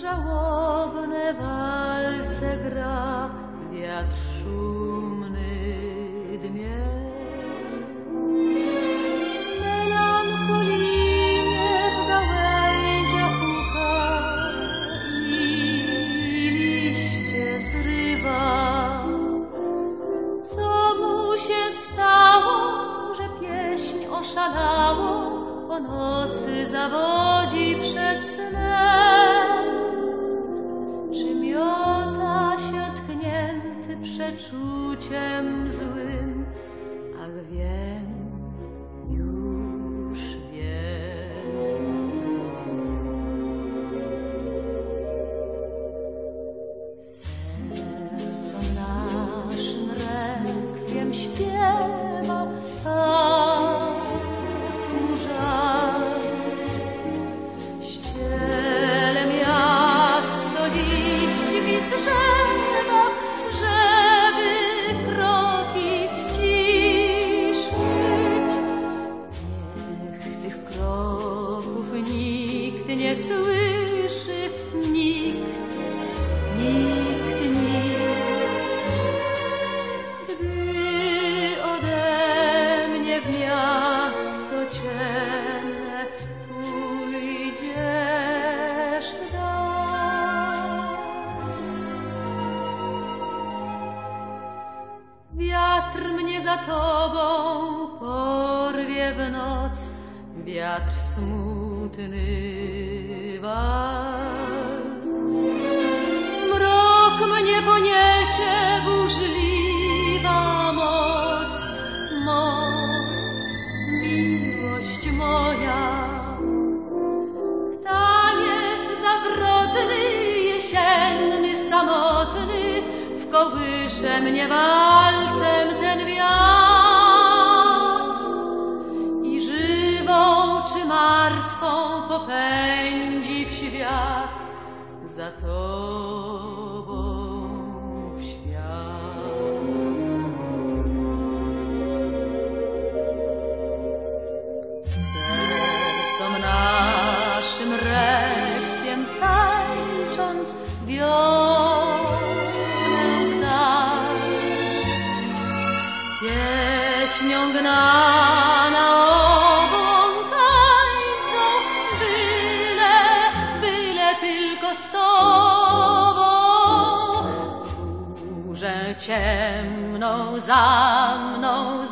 żałobne walce gra, wiatr szumny dmie. Melancholijnie w gałęziach puka i liście zrywa. Co mu się stało, że pieśń oszalało, o nocy zawodzi przed snem? Czy miota się tknięty przeczuciem złym? Ach, wiem, już wiem. Sercom naszym rekwiem śpiewa tak żal. Ściele miasto liśćmi z drzewa, żeby kroki ściszyć. Niech tych kroków nikt nie słyszy, nikt. Gdy ode mnie w miasto ciemne pójdziesz w dal. Wiatr mnie za tobą porwie w noc, wiatr smutny walc. Mrok mnie poniesie burzliwa moc, miłość moja. Taniec zawrotny, jesienny, samotny, wkołysze mnie walcem ten wiatr i żywą czy martwą popędzi w świat, za tobą w świat. Sercom naszym rekwiem tańcząc wionę w dal, pieśnią gnana obłąkańczą, byle tylko z tobą. Burzę ciemną za mną